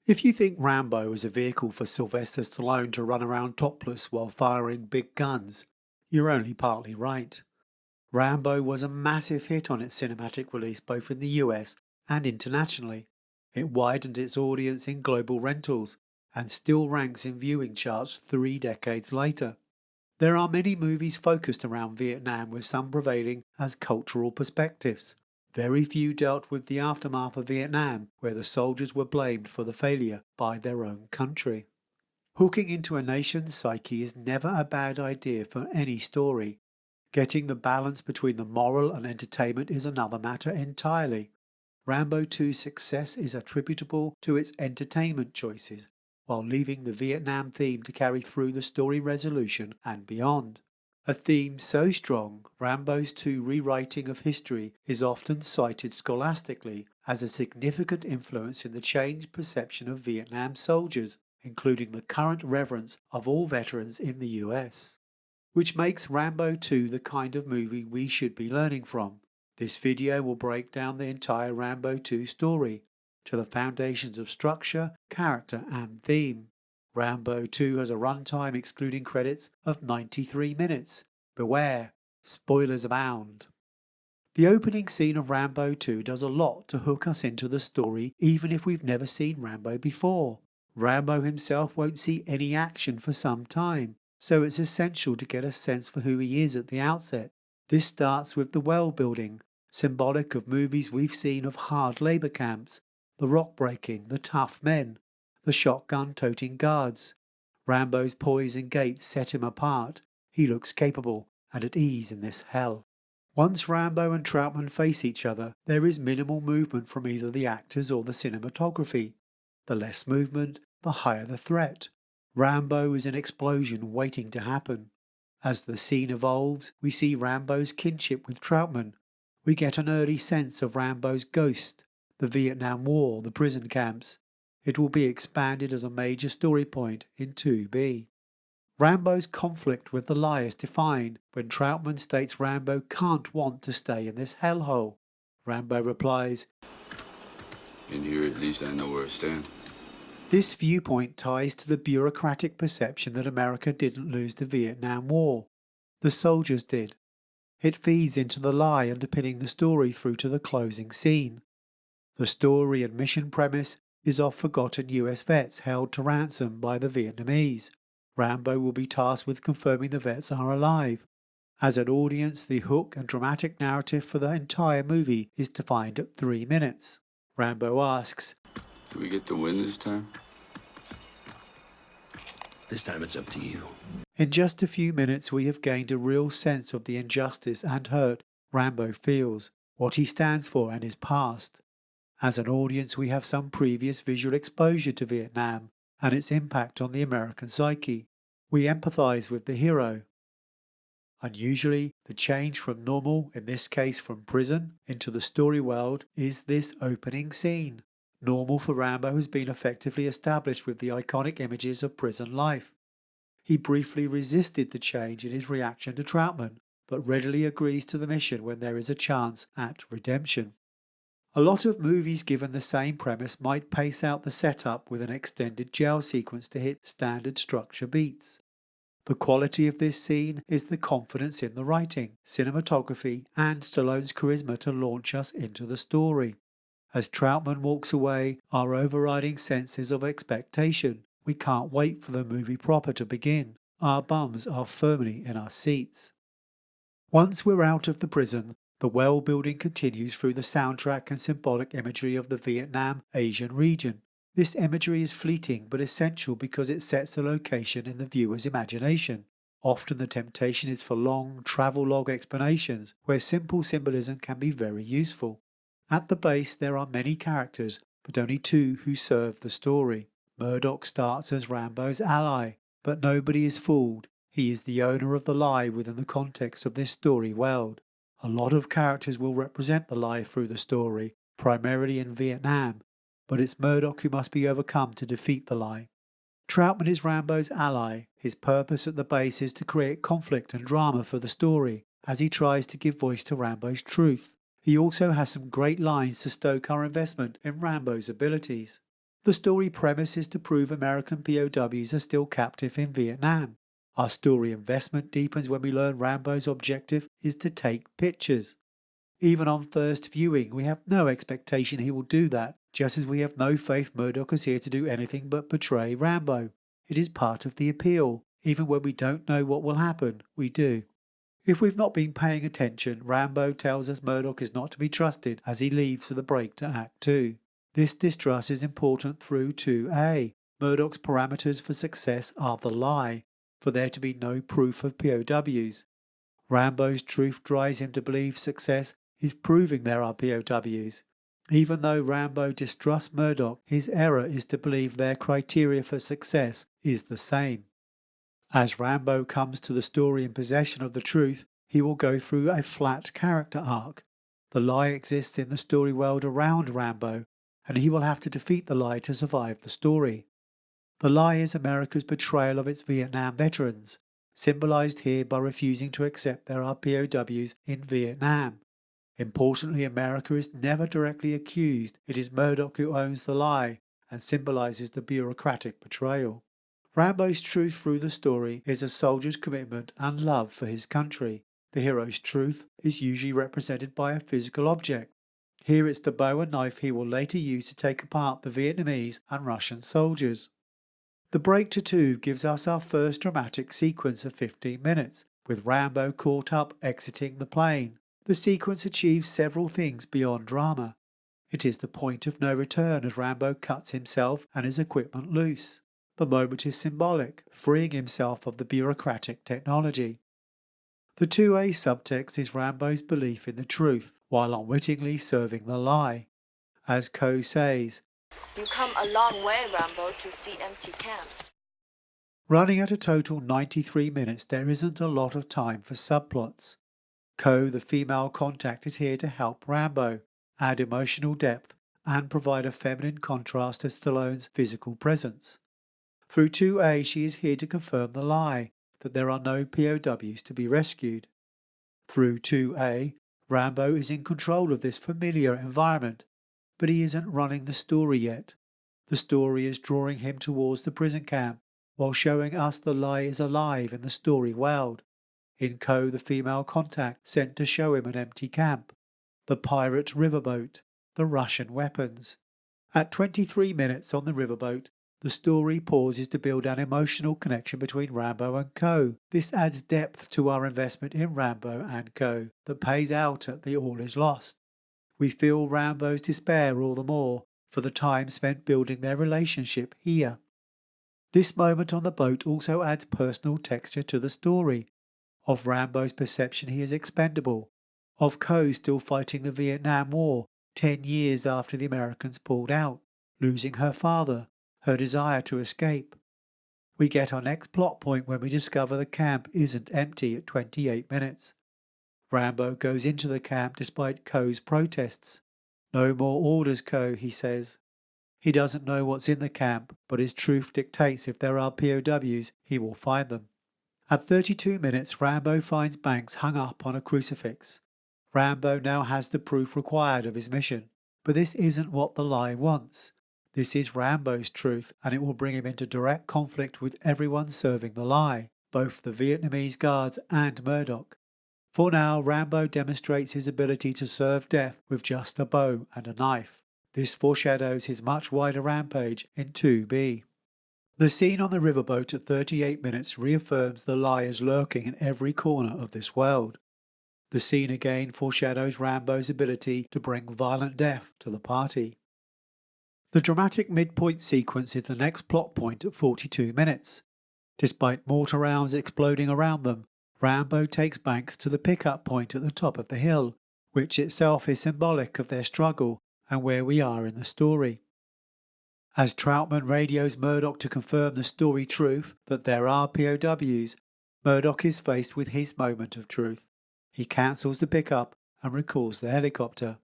If you think Rambo was a vehicle for Sylvester Stallone to run around topless while firing big guns, you're only partly right. Rambo was a massive hit on its cinematic release both in the US and internationally. It widened its audience in global rentals and still ranks in viewing charts 3 decades later. There are many movies focused around Vietnam with some prevailing as cultural perspectives. Very few dealt with the aftermath of Vietnam, where the soldiers were blamed for the failure by their own country. Hooking into a nation's psyche is never a bad idea for any story. Getting the balance between the moral and entertainment is another matter entirely. Rambo 2's success is attributable to its entertainment choices, while leaving the Vietnam theme to carry through the story resolution and beyond. A theme so strong, Rambo 2's rewriting of history is often cited scholastically as a significant influence in the changed perception of Vietnam soldiers, including the current reverence of all veterans in the US. Which makes Rambo 2 the kind of movie we should be learning from. This video will break down the entire Rambo 2 story, to the foundations of structure, character and theme. Rambo 2 has a runtime excluding credits of 93 minutes. Beware, spoilers abound. The opening scene of Rambo 2 does a lot to hook us into the story even if we've never seen Rambo before. Rambo himself won't see any action for some time, so it's essential to get a sense for who he is at the outset. This starts with the world building, symbolic of movies we've seen of hard labour camps, the rock breaking, the tough men, the shotgun-toting guards. Rambo's poise and gait set him apart. He looks capable and at ease in this hell. Once Rambo and Troutman face each other, there is minimal movement from either the actors or the cinematography. The less movement, the higher the threat. Rambo is an explosion waiting to happen. As the scene evolves, we see Rambo's kinship with Troutman. We get an early sense of Rambo's ghost, the Vietnam War, the prison camps. It will be expanded as a major story point in 2B. Rambo's conflict with the lie is defined when Troutman states Rambo can't want to stay in this hellhole. Rambo replies, "In here at least I know where I stand." This viewpoint ties to the bureaucratic perception that America didn't lose the Vietnam War. The soldiers did. It feeds into the lie underpinning the story through to the closing scene. The story and mission premise is of forgotten US vets held to ransom by the Vietnamese. Rambo will be tasked with confirming the vets are alive. As an audience, the hook and dramatic narrative for the entire movie is defined at 3 minutes. Rambo asks, "Do we get to win this time?" This time it's up to you. In just a few minutes we have gained a real sense of the injustice and hurt Rambo feels, what he stands for and his past. As an audience we have some previous visual exposure to Vietnam and its impact on the American psyche. We empathise with the hero. Unusually, the change from normal, in this case from prison, into the story world is this opening scene. Normal for Rambo has been effectively established with the iconic images of prison life. He briefly resisted the change in his reaction to Troutman, but readily agrees to the mission when there is a chance at redemption. A lot of movies given the same premise might pace out the setup with an extended jail sequence to hit standard structure beats. The quality of this scene is the confidence in the writing, cinematography and Stallone's charisma to launch us into the story. As Troutman walks away, our overriding sense is of expectation. We can't wait for the movie proper to begin. Our bums are firmly in our seats. Once we're out of the prison, the world building continues through the soundtrack and symbolic imagery of the Vietnam Asian region. This imagery is fleeting but essential because it sets the location in the viewer's imagination. Often the temptation is for long travelogue explanations where simple symbolism can be very useful. At the base there are many characters, but only 2 who serve the story. Murdoch starts as Rambo's ally, but nobody is fooled. He is the owner of the lie within the context of this story world. A lot of characters will represent the lie through the story, primarily in Vietnam, but it's Murdoch who must be overcome to defeat the lie. Troutman is Rambo's ally. His purpose at the base is to create conflict and drama for the story, as he tries to give voice to Rambo's truth. He also has some great lines to stoke our investment in Rambo's abilities. The story premise is to prove American POWs are still captive in Vietnam. Our story investment deepens when we learn Rambo's objective is to take pictures. Even on first viewing, we have no expectation he will do that, just as we have no faith Murdoch is here to do anything but betray Rambo. It is part of the appeal. Even when we don't know what will happen, we do. If we've not been paying attention, Rambo tells us Murdoch is not to be trusted as he leaves for the break to Act 2. This distrust is important through 2A. Murdoch's parameters for success are the lie, for there to be no proof of POWs. Rambo's truth drives him to believe success is proving there are POWs. Even though Rambo distrusts Murdoch, his error is to believe their criteria for success is the same. As Rambo comes to the story in possession of the truth, he will go through a flat character arc. The lie exists in the story world around Rambo, and he will have to defeat the lie to survive the story. The lie is America's betrayal of its Vietnam veterans, symbolized here by refusing to accept there are POWs in Vietnam. Importantly, America is never directly accused. It is Murdoch who owns the lie and symbolizes the bureaucratic betrayal. Rambo's truth through the story is a soldier's commitment and love for his country. The hero's truth is usually represented by a physical object. Here it's the bow and knife he will later use to take apart the Vietnamese and Russian soldiers. The break to 2 gives us our first dramatic sequence of 15 minutes, with Rambo caught up exiting the plane. The sequence achieves several things beyond drama. It is the point of no return as Rambo cuts himself and his equipment loose. The moment is symbolic, freeing himself of the bureaucratic technology. The 2A subtext is Rambo's belief in the truth, while unwittingly serving the lie. As Coe says, "You come a long way, Rambo, to see empty camps." Running at a total 93 minutes, there isn't a lot of time for subplots. Coe, the female contact, is here to help Rambo, add emotional depth, and provide a feminine contrast to Stallone's physical presence. Through 2A, she is here to confirm the lie, that there are no POWs to be rescued. Through 2A, Rambo is in control of this familiar environment, but he isn't running the story yet. The story is drawing him towards the prison camp, while showing us the lie is alive in the story world. In Coe, the female contact sent to show him an empty camp, the pirate riverboat, the Russian weapons. At 23 minutes on the riverboat, the story pauses to build an emotional connection between Rambo and Coe. This adds depth to our investment in Rambo and Coe that pays out at the all is lost. We feel Rambo's despair all the more for the time spent building their relationship here. This moment on the boat also adds personal texture to the story, of Rambo's perception he is expendable, of Coe still fighting the Vietnam War 10 years after the Americans pulled out, losing her father, her desire to escape. We get our next plot point when we discover the camp isn't empty at 28 minutes. Rambo goes into the camp despite Coe's protests. "No more orders, Coe," he says. He doesn't know what's in the camp, but his truth dictates if there are POWs, he will find them. At 32 minutes, Rambo finds Banks hung up on a crucifix. Rambo now has the proof required of his mission, but this isn't what the lie wants. This is Rambo's truth, and it will bring him into direct conflict with everyone serving the lie, both the Vietnamese guards and Murdoch. For now, Rambo demonstrates his ability to serve death with just a bow and a knife. This foreshadows his much wider rampage in 2B. The scene on the riverboat at 38 minutes reaffirms the lie is lurking in every corner of this world. The scene again foreshadows Rambo's ability to bring violent death to the party. The dramatic midpoint sequence is the next plot point at 42 minutes. Despite mortar rounds exploding around them, Rambo takes Banks to the pickup point at the top of the hill, which itself is symbolic of their struggle and where we are in the story. As Troutman radios Murdoch to confirm the story truth that there are POWs, Murdoch is faced with his moment of truth. He cancels the pickup and recalls the helicopter.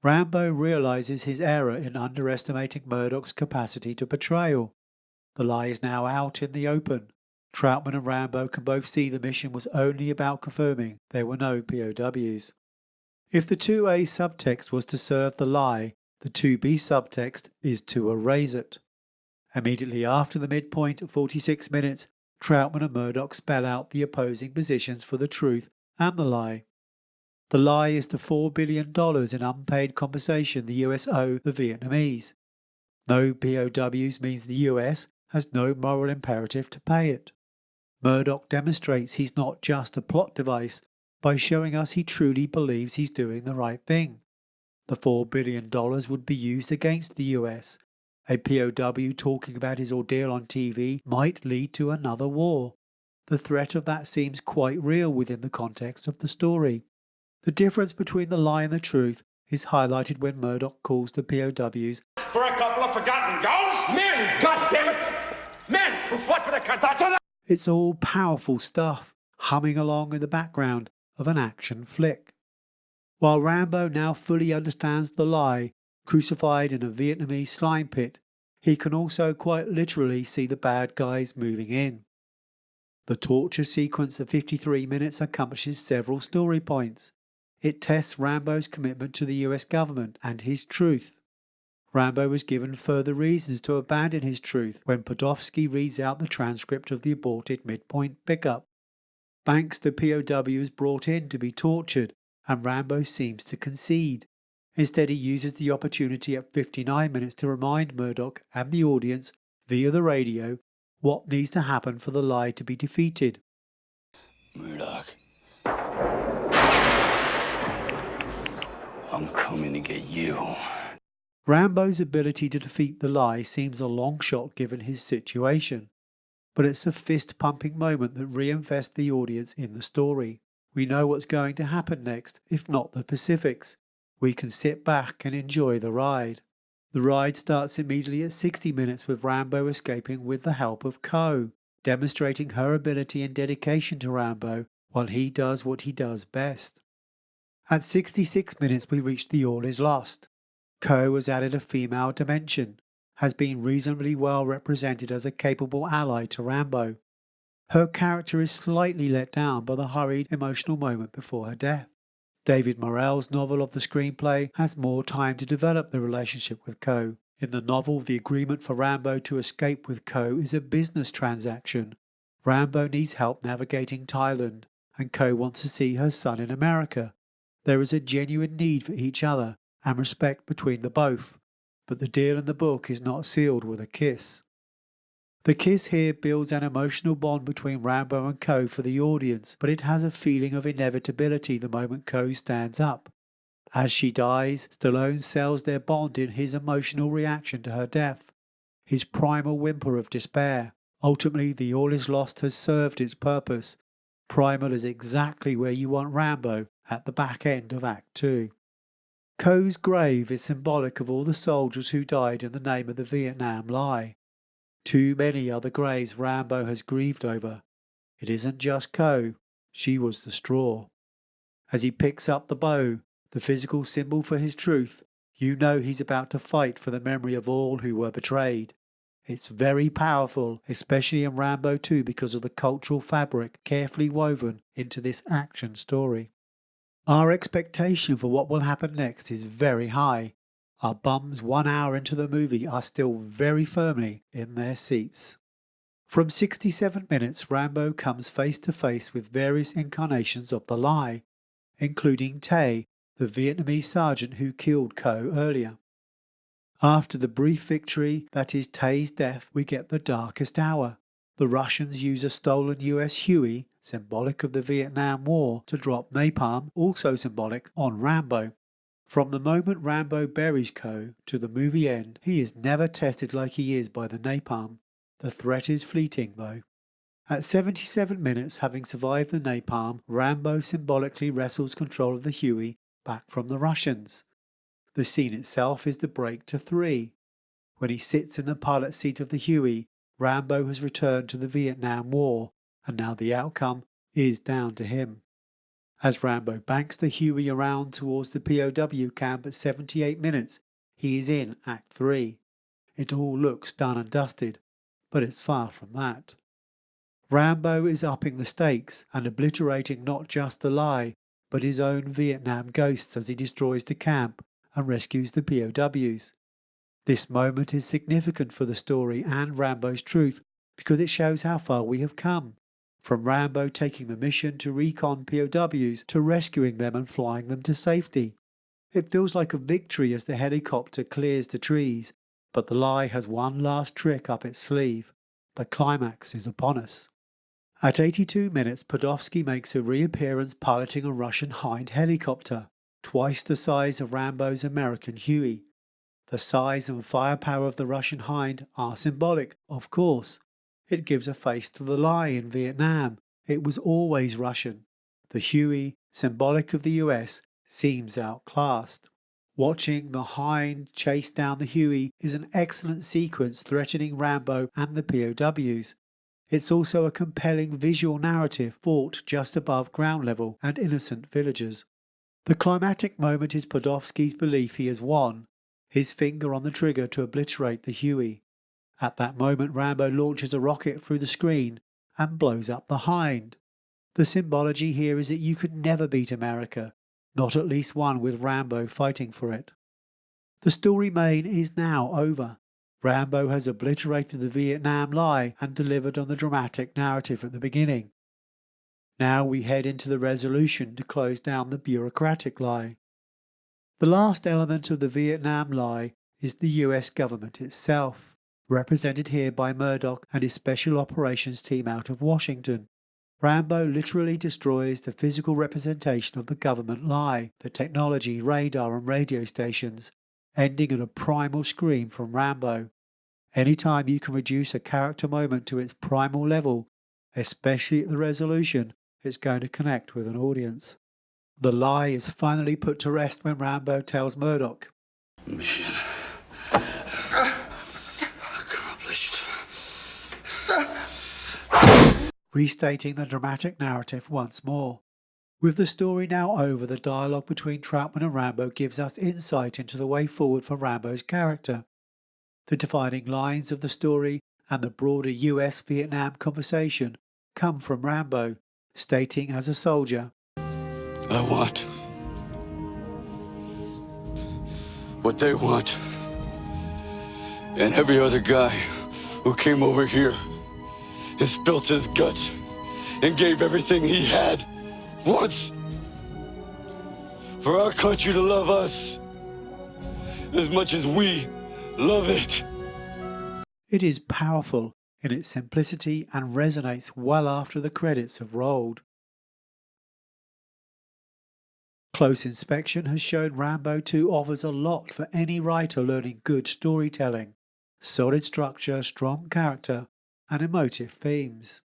Rambo realizes his error in underestimating Murdoch's capacity to betrayal. The lie is now out in the open. Troutman and Rambo can both see the mission was only about confirming there were no POWs. If the 2A subtext was to serve the lie, The to-be subtext is to erase it. Immediately after the midpoint at 46 minutes, Troutman and Murdoch spell out the opposing positions for the truth and the lie. The lie is the $4 billion in unpaid compensation the US owe the Vietnamese. No POWs means the US has no moral imperative to pay it. Murdoch demonstrates he's not just a plot device by showing us he truly believes he's doing the right thing. The $4 billion would be used against the US. A POW talking about his ordeal on TV might lead to another war. The threat of that seems quite real within the context of the story. The difference between the lie and the truth is highlighted when Murdoch calls the POWs for a couple of forgotten ghosts? Men, goddammit! Men who fought for the country. That's enough! It's all powerful stuff, humming along in the background of an action flick. While Rambo now fully understands the lie, crucified in a Vietnamese slime pit, he can also quite literally see the bad guys moving in. The torture sequence of 53 minutes accomplishes several story points. It tests Rambo's commitment to the US government and his truth. Rambo was given further reasons to abandon his truth when Podofsky reads out the transcript of the aborted midpoint pickup. Banks, the POW, is brought in to be tortured, and Rambo seems to concede. Instead, he uses the opportunity at 59 minutes to remind Murdoch and the audience, via the radio, what needs to happen for the lie to be defeated. Murdoch. I'm coming to get you. Rambo's ability to defeat the lie seems a long shot given his situation, but it's a fist-pumping moment that reinvests the audience in the story. We know what's going to happen next, if not the specifics. We can sit back and enjoy the ride. The ride starts immediately at 60 minutes with Rambo escaping with the help of Ko, demonstrating her ability and dedication to Rambo while he does what he does best. At 66 minutes we reach the All Is Lost. Ko has added a female dimension, has been reasonably well represented as a capable ally to Rambo. Her character is slightly let down by the hurried emotional moment before her death. David Morrell's novel of the screenplay has more time to develop the relationship with Ko. In the novel, the agreement for Rambo to escape with Ko is a business transaction. Rambo needs help navigating Thailand, and Ko wants to see her son in America. There is a genuine need for each other and respect between the both, but the deal in the book is not sealed with a kiss. The kiss here builds an emotional bond between Rambo and Ko for the audience, but it has a feeling of inevitability the moment Ko stands up. As she dies, Stallone sells their bond in his emotional reaction to her death, his primal whimper of despair. Ultimately, the All Is Lost has served its purpose. Primal is exactly where you want Rambo at the back end of Act 2. Ko's grave is symbolic of all the soldiers who died in the name of the Vietnam lie. Too many other graves Rambo has grieved over. It isn't just Ko, she was the straw. As he picks up the bow, the physical symbol for his truth, you know he's about to fight for the memory of all who were betrayed. It's very powerful, especially in Rambo II because of the cultural fabric carefully woven into this action story. Our expectation for what will happen next is very high. Our bums 1 hour into the movie are still very firmly in their seats. From 67 minutes, Rambo comes face to face with various incarnations of the lie, including Tay, the Vietnamese sergeant who killed Ko earlier. After the brief victory that is Tay's death, we get the darkest hour. The Russians use a stolen US Huey, symbolic of the Vietnam War, to drop napalm, also symbolic, on Rambo. From the moment Rambo buries Ko to the movie end, he is never tested like he is by the napalm. The threat is fleeting though. At 77 minutes, having survived the napalm, Rambo symbolically wrestles control of the Huey back from the Russians. The scene itself is the break to 3. When he sits in the pilot seat of the Huey, Rambo has returned to the Vietnam War, and now the outcome is down to him. As Rambo banks the Huey around towards the POW camp at 78 minutes, he is in Act 3. It all looks done and dusted, but it's far from that. Rambo is upping the stakes and obliterating not just the lie, but his own Vietnam ghosts as he destroys the camp and rescues the POWs. This moment is significant for the story and Rambo's truth because it shows how far we have come, from Rambo taking the mission to recon POWs to rescuing them and flying them to safety. It feels like a victory as the helicopter clears the trees, but the lie has one last trick up its sleeve. The climax is upon us. At 82 minutes, Podofsky makes a reappearance piloting a Russian Hind helicopter, twice the size of Rambo's American Huey. The size and firepower of the Russian Hind are symbolic, of course. It gives a face to the lie in Vietnam. It was always Russian. The Huey, symbolic of the US, seems outclassed. Watching the Hind chase down the Huey is an excellent sequence threatening Rambo and the POWs. It's also a compelling visual narrative fought just above ground level and innocent villagers. The climactic moment is Podofsky's belief he has won, his finger on the trigger to obliterate the Huey. At that moment, Rambo launches a rocket through the screen and blows up the Hind. The symbology here is that you could never beat America, not at least one with Rambo fighting for it. The story main is now over. Rambo has obliterated the Vietnam lie and delivered on the dramatic narrative at the beginning. Now we head into the resolution to close down the bureaucratic lie. The last element of the Vietnam lie is the US government itself, represented here by Murdoch and his special operations team out of Washington. Rambo literally destroys the physical representation of the government lie, the technology, radar and radio stations, ending in a primal scream from Rambo. Anytime you can reduce a character moment to its primal level, especially at the resolution, it's going to connect with an audience. The lie is finally put to rest when Rambo tells Murdoch, Mission accomplished. restating the dramatic narrative once more. With the story now over, the dialogue between Troutman and Rambo gives us insight into the way forward for Rambo's character. The defining lines of the story and the broader US-Vietnam conversation come from Rambo, stating as a soldier, I want what they want. And every other guy who came over here and spilt his guts and gave everything he had once for our country to love us as much as we love it. It is powerful in its simplicity and resonates well after the credits have rolled. Close inspection has shown Rambo II offers a lot for any writer learning good storytelling, solid structure, strong character, and emotive themes.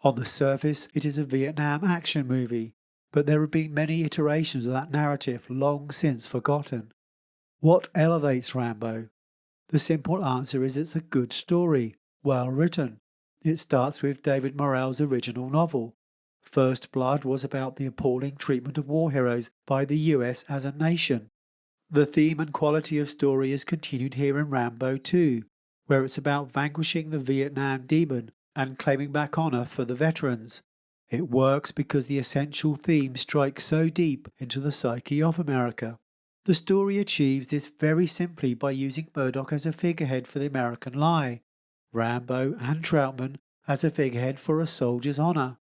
On the surface, it is a Vietnam action movie, but there have been many iterations of that narrative long since forgotten. What elevates Rambo? The simple answer is it's a good story, well written. It starts with David Morrell's original novel. First Blood was about the appalling treatment of war heroes by the US as a nation. The theme and quality of story is continued here in Rambo II, where it's about vanquishing the Vietnam demon and claiming back honour for the veterans. It works because the essential theme strikes so deep into the psyche of America. The story achieves this very simply by using Murdoch as a figurehead for the American lie, Rambo and Troutman as a figurehead for a soldier's honour.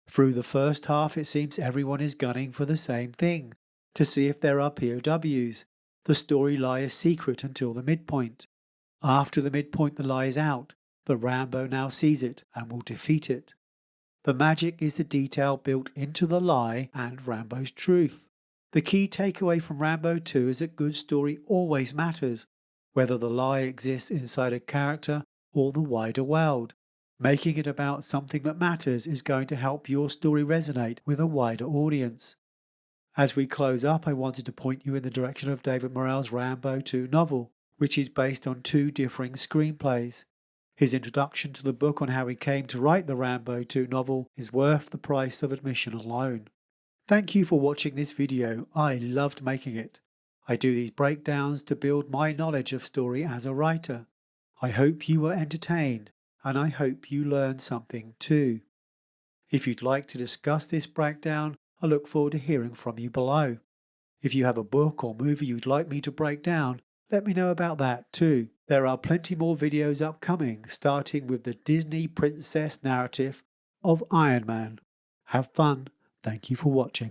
Through the first half it seems everyone is gunning for the same thing, to see if there are POWs. The story lie is secret until the midpoint. After the midpoint the lie is out, but Rambo now sees it and will defeat it. The magic is the detail built into the lie and Rambo's truth. The key takeaway from Rambo 2 is that good story always matters, whether the lie exists inside a character or the wider world. Making it about something that matters is going to help your story resonate with a wider audience. As we close up, I wanted to point you in the direction of David Morrell's Rambo 2 novel, which is based on two differing screenplays. His introduction to the book on how he came to write the Rambo 2 novel is worth the price of admission alone. Thank you for watching this video. I loved making it. I do these breakdowns to build my knowledge of story as a writer. I hope you were entertained, and I hope you learned something too. If you'd like to discuss this breakdown, I look forward to hearing from you below. If you have a book or movie you'd like me to break down, let me know about that too. There are plenty more videos upcoming, starting with the Disney princess narrative of Iron Man. Have fun. Thank you for watching.